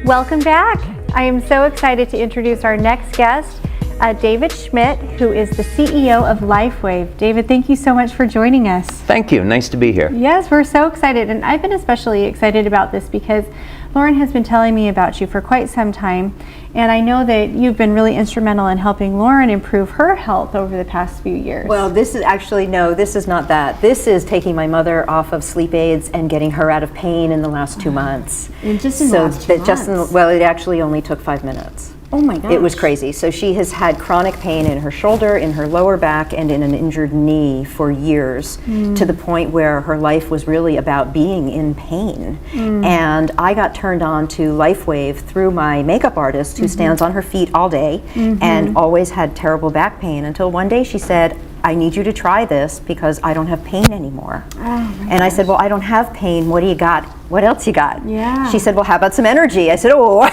Welcome back. I am so excited to introduce our next guest, David Schmidt, who is the CEO of LifeWave. David, thank you so much for joining us. Thank you. Nice to be here. Yes, we're so excited, and I've been especially excited about this because Lauren has been telling me about you for quite some time, and I know that you've been really instrumental in helping Lauren improve her health over the past few years. Well, this is actually, no, this is not that. This is taking my mother off of sleep aids and getting her out of pain in the last 2 months. And just in the last 2 months? Well, it actually only took 5 minutes. Oh my gosh. It was crazy. So she has had chronic pain in her shoulder, in her lower back, and in an injured knee for years, to the point where her life was really about being in pain. And I got turned on to LifeWave through my makeup artist who stands on her feet all day and always had terrible back pain, until one day she said, I need you to try this because I don't have pain anymore. And I said, well, I don't have pain. What do you got? What else you got? Yeah. She said, well, how about some energy? I said, oh, I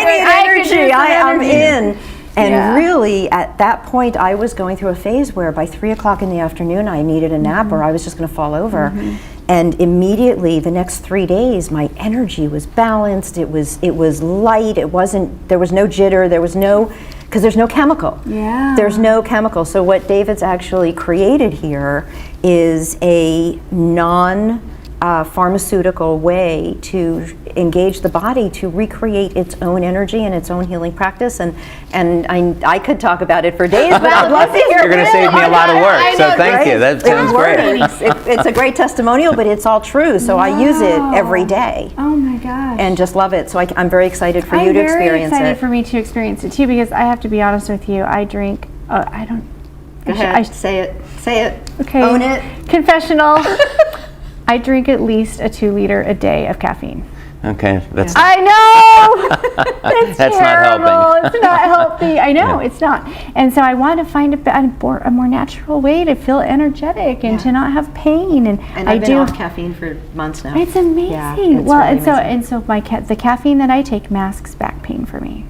need energy. I'm in. And really, at that point, I was going through a phase where by 3 o'clock in the afternoon, I needed a nap or I was just going to fall over. And immediately, the next 3 days, my energy was balanced. It was light. There was no jitter. There was no, because there's no chemical. Yeah. There's no chemical. So what David's actually created here is a pharmaceutical way to engage the body to recreate its own energy and its own healing practice, and I could talk about it for days, but I'd love to hear. You're going to save me a lot of work, so thank you. That sounds great. It's a great testimonial, but it's all true. So I use it every day. Oh my gosh. And just love it. So I'm very excited for you to experience it. I'm very excited for me to experience it too, because I have to be honest with you. I drink. I don't. Go ahead. Say it. Say it. Okay. Own it. Confessional. I drink at least a 2 liter a day of caffeine. Okay, that's I know! It's That's terrible. not helping. It's not healthy. I know, it's not. And so I want to find a more natural way to feel energetic and to not have pain. And I've been off caffeine for months now. It's amazing. Yeah, it's well, really amazing. and so the caffeine that I take masks back pain for me.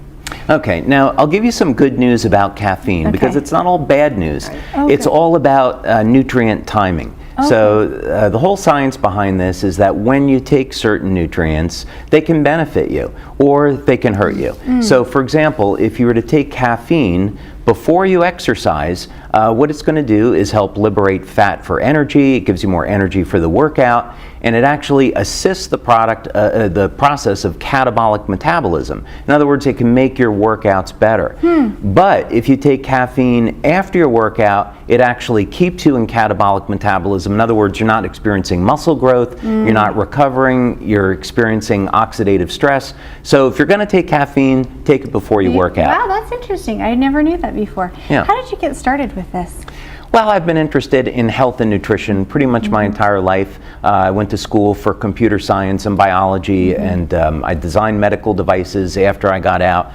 Okay, now I'll give you some good news about caffeine because it's not all bad news. Oh, it's good. all about nutrient timing. So the whole science behind this is that when you take certain nutrients, they can benefit you or they can hurt you. So for example, if you were to take caffeine before you exercise, what it's going to do is help liberate fat for energy. It gives you more energy for the workout, and it actually assists the process of catabolic metabolism. In other words, it can make your workouts better. But if you take caffeine after your workout, it actually keeps you in catabolic metabolism. In other words, you're not experiencing muscle growth, you're not recovering, you're experiencing oxidative stress. So if you're going to take caffeine, take it before you work out. Wow, that's interesting. I never knew that before. Yeah. How did you get started with this? Well, I've been interested in health and nutrition pretty much my entire life. I went to school for computer science and biology, and I designed medical devices after I got out.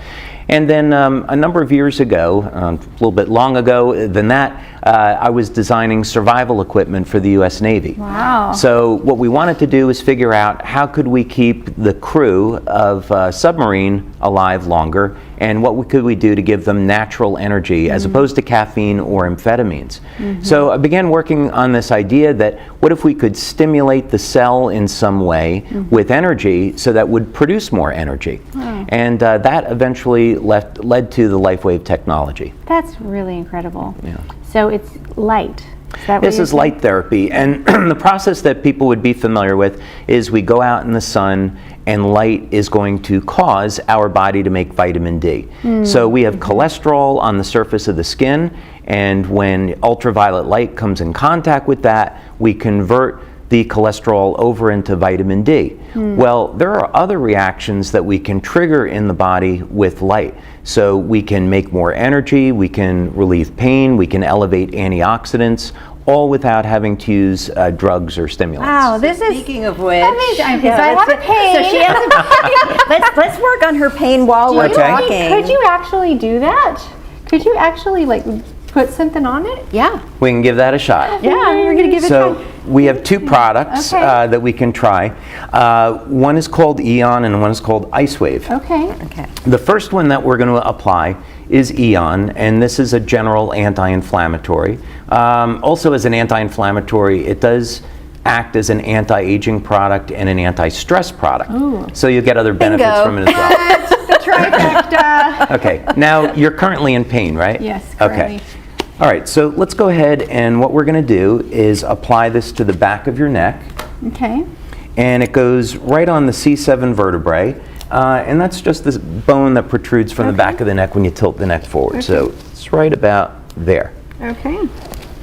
And then a number of years ago, a little bit long ago than that, I was designing survival equipment for the U.S. Navy. Wow. So what we wanted to do is figure out how could we keep the crew of a submarine alive longer, and what could we do to give them natural energy as opposed to caffeine or amphetamines. So I began working on this idea that what if we could stimulate the cell in some way with energy so that would produce more energy. And that eventually led to the LifeWave technology. That's really incredible. Yeah. So it's light. Is that what This you're is saying? light therapy, and the process that people would be familiar with is we go out in the sun and light is going to cause our body to make vitamin D. So we have cholesterol on the surface of the skin, and when ultraviolet light comes in contact with that, we convert the cholesterol over into vitamin D. Well, there are other reactions that we can trigger in the body with light. So we can make more energy, we can relieve pain, we can elevate antioxidants, all without having to use drugs or stimulants. Wow, this is Speaking of which, amazing. So I want to pain. So she has let's work on her pain while we're talking. Could you actually do that? Could you actually like put something on it? Yeah. We can give that a shot. Yeah, you're gonna give it a So try. we have two products Okay. that we can try. One is called Eon and one is called IceWave. Okay. Okay. The first one that we're going to apply is Eon, and this is a general anti-inflammatory. Also as an anti-inflammatory, it does act as an anti-aging product and an anti-stress product. Ooh. So you get other benefits Bingo. from it as well. The trifecta. Okay, now you're currently in pain, right? Yes, currently. Okay. All right, so let's go ahead, and what we're going to do is apply this to the back of your neck, Okay. and it goes right on the C7 vertebrae, and that's just this bone that protrudes from the back of the neck when you tilt the neck forward. So it's right about there. Okay.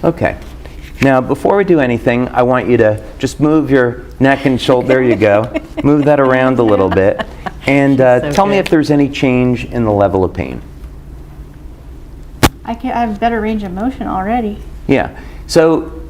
Okay. Now, before we do anything, I want you to just move your neck and shoulder. There you go. Move that around a little bit, and tell me good. if there's any change in the level of pain. I have better range of motion already. Yeah. So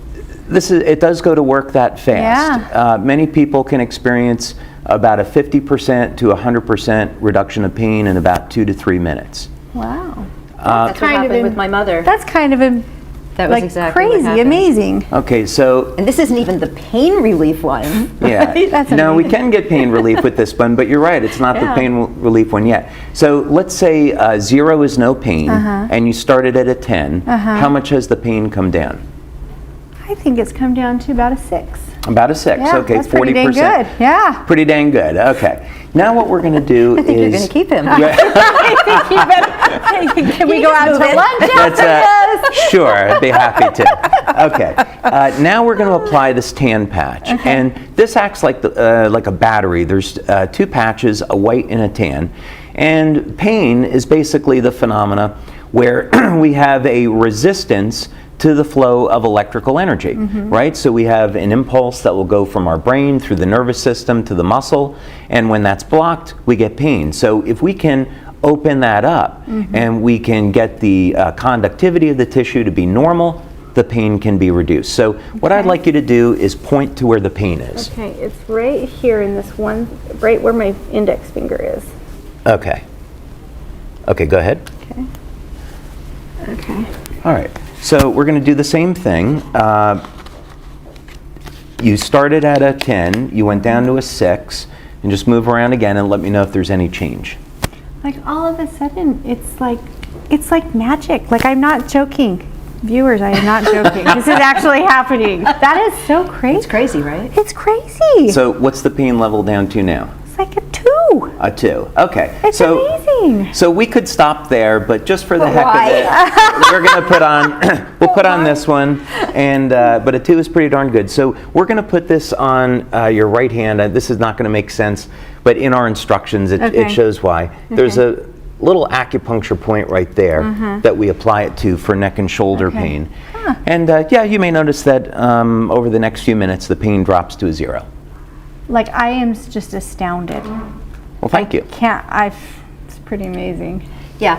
it does go to work that fast. Yeah. Many people can experience about a 50% to 100% reduction of pain in about 2 to 3 minutes. Wow. That's what happened with my mother. That's kind of That was like exactly what crazy, happened. amazing. Okay, so And this isn't even the pain relief one. yeah. That's Now we amazing. can get pain relief with this one, but you're right, it's not the Yeah. pain relief one yet. So let's say 0 is no pain, and you started at a 10. How much has the pain come down? I think it's come down to about a 6. About a 6. Yeah, Okay, that's 40%. pretty dang good. Yeah. Pretty dang good. Okay. Now what we're going to do I think is you're going to keep him. Can we go out to move it. lunch That's after this? sure, I'd be happy to. Okay, now we're going to apply this tan patch, and this acts like like a battery. There's 2 patches, a white and a tan, and pain is basically the phenomena where we have a resistance to the flow of electrical energy, right? So we have an impulse that will go from our brain through the nervous system to the muscle, and when that's blocked, we get pain. So if we can open that up and we can get the conductivity of the tissue to be normal, the pain can be reduced. So what I'd like you to do is point to where the pain is. Okay, it's right here in this one, right where my index finger is. Okay. Okay, go ahead. Okay. Okay. All right. So we're going to do the same thing. You started at a 10, you went down to a 6, and just move around again and let me know if there's any change. Like all of a sudden, it's like magic. Like I'm not joking. Viewers, I am not joking. This is actually happening. That is so crazy. It's crazy, right? It's crazy. So what's the pain level down to now? It's like a 2. A 2. Okay. It's so, amazing. So we could stop there, but just for the But heck why? of it, we're going to put on, we'll put on this one, and but a 2 is pretty darn good. So we're going to put this on your right hand. This is not going to make sense, but in our instructions, it Okay. shows why. There's a little acupuncture point right there that we apply it to for neck and shoulder Okay. pain. And yeah, you may notice that over the next few minutes, the pain drops to a 0. Like I am just astounded. Well, thank you. It's pretty amazing. Yeah.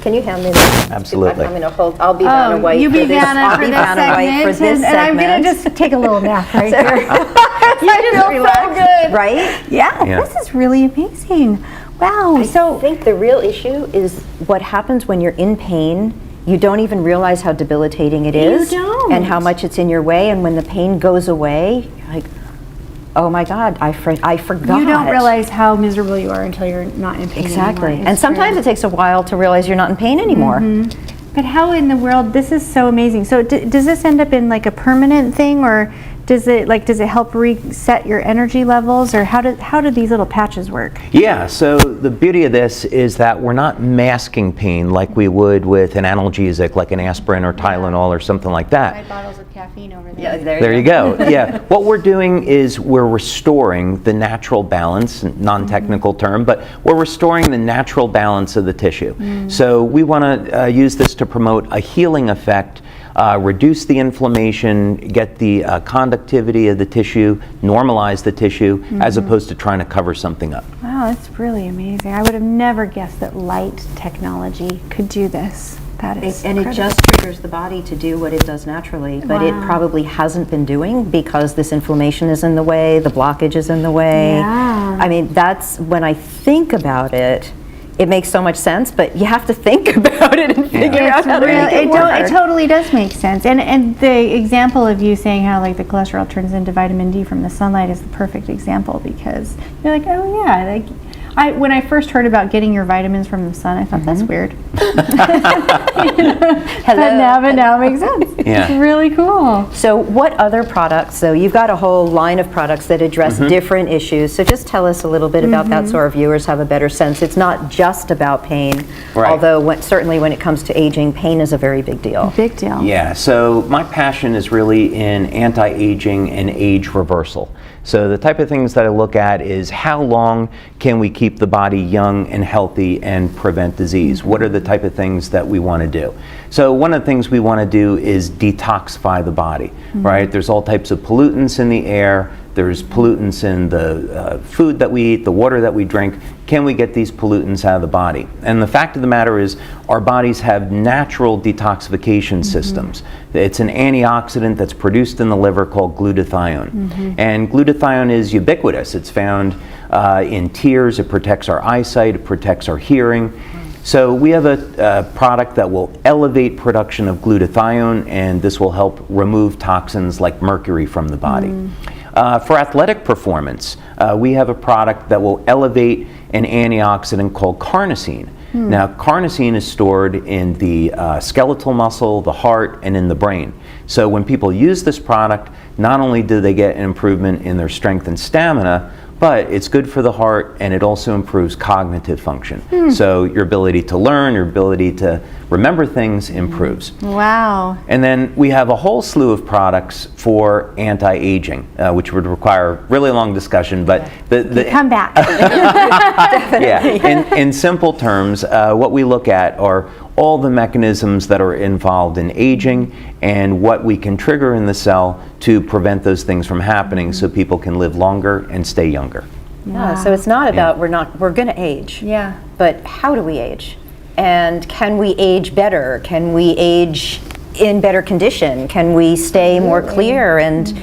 Can you hand me this? Absolutely. I'm going to hold. I'll be Vanna White you for be this. Vanna I'll for be this Vanna White for segment, this and I'm gonna segment. just take a little nap right here. You just relax, right? Yeah, Yeah. this is really amazing. Wow. I So think the real issue is what happens when you're in pain. You don't even realize how debilitating it is, don't. and how much it's in your way. And when the pain goes away, you're like, "Oh my God, I forgot." you don't realize how miserable you are until you're not in pain exactly. anymore. And It's sometimes true. it takes a while to realize you're not in pain anymore. But how in the world? This is so amazing. So does this end up in like a permanent thing, or does it help reset your energy levels, or how do these little patches work? Yeah, so the beauty of this is that we're not masking pain like we would with an analgesic like an aspirin or Tylenol or something like that. Bottles of caffeine over there. Yeah, There you go. Yeah, what we're doing is we're restoring the natural balance, non-technical term, but we're restoring the natural balance of the tissue. So we want to use this to promote a healing effect, reduce the inflammation, get the conductivity of the tissue, normalize the tissue, as opposed to trying to cover something up. Wow, that's really amazing. I would have never guessed that light technology could do this. That is And it incredible. just triggers the body to do what it does naturally, but it Wow. probably hasn't been doing because this inflammation is in the way, the blockage is in the way. Yeah. I mean, that's when I think about it, it makes so much sense, but you have to think about it and figure out how to make it work. It totally does make sense. And the example of you saying how like the cholesterol turns into vitamin D from the sunlight is the perfect example, because you're like, oh yeah, like When I first heard about getting your vitamins from the sun, I thought that's weird. But now it makes sense. Yeah. It's really cool. So what other products, so you've got a whole line of products that address different issues, so just tell us a little bit about that so our viewers have a better sense. It's not just about pain, Right. although certainly when it comes to aging, pain is a very big deal. Big deal. Yeah, so my passion is really in anti-aging and age reversal. So the type of things that I look at is how long can we keep the body young and healthy and prevent disease? What are the type of things that we want to do? So one of the things we want to do is detoxify the body, right? There's all types of pollutants in the air. There's pollutants in the food that we eat, the water that we drink. Can we get these pollutants out of the body? And the fact of the matter is our bodies have natural detoxification systems. It's an antioxidant that's produced in the liver called glutathione. And glutathione is ubiquitous. It's found in tears. It protects our eyesight. It protects our hearing. So we have a product that will elevate production of glutathione, and this will help remove toxins like mercury from the body. For athletic performance, we have a product that will elevate an antioxidant called carnosine. Now, carnosine is stored in the skeletal muscle, the heart, and in the brain. So when people use this product, not only do they get an improvement in their strength and stamina, but it's good for the heart, and it also improves cognitive function. So your ability to learn, your ability to remember things improves. Wow. And then we have a whole slew of products for anti-aging, which would require a really long discussion, but Come back. yeah, in simple terms, what we look at are all the mechanisms that are involved in aging and what we can trigger in the cell to prevent those things from happening so people can live longer and stay younger. Yeah, so it's not about we're going to age. Yeah. But how do we age? And can we age better? Can we age in better condition? Can we stay more clear and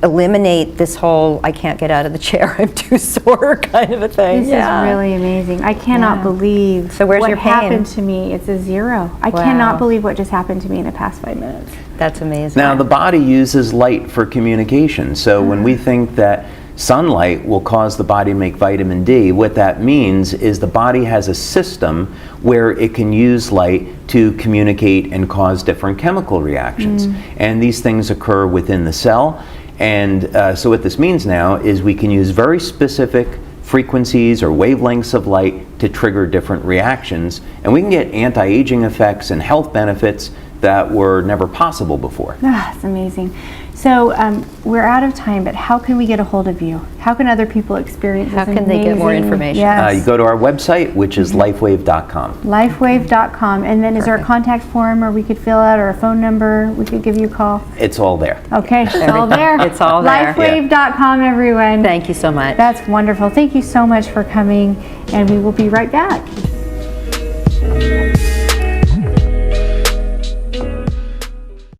eliminate this whole I can't get out of the chair, I'm too sore kind of a thing? This is really amazing. I cannot believe So where's what your pain? happened to me. It's a zero. I Wow. cannot believe what just happened to me in the past 5 minutes. That's amazing. Now, the body uses light for communication. So when we think that sunlight will cause the body to make vitamin D, what that means is the body has a system where it can use light to communicate and cause different chemical reactions. And these things occur within the cell. And so what this means now is we can use very specific frequencies or wavelengths of light to trigger different reactions. And we can get anti-aging effects and health benefits that were never possible before. It's amazing. So we're out of time, but how can we get a hold of you? How can other people experience this How can they get more amazing- information? Yes. You go to our website, which is lifewave.com. Lifewave.com. And then is there a contact form or we could fill out, or a phone number we could give you a call? It's all there. Okay, it's all there. It's all there. Lifewave.com, everyone. Thank you so much. That's wonderful. Thank you so much for coming, and we will be right back.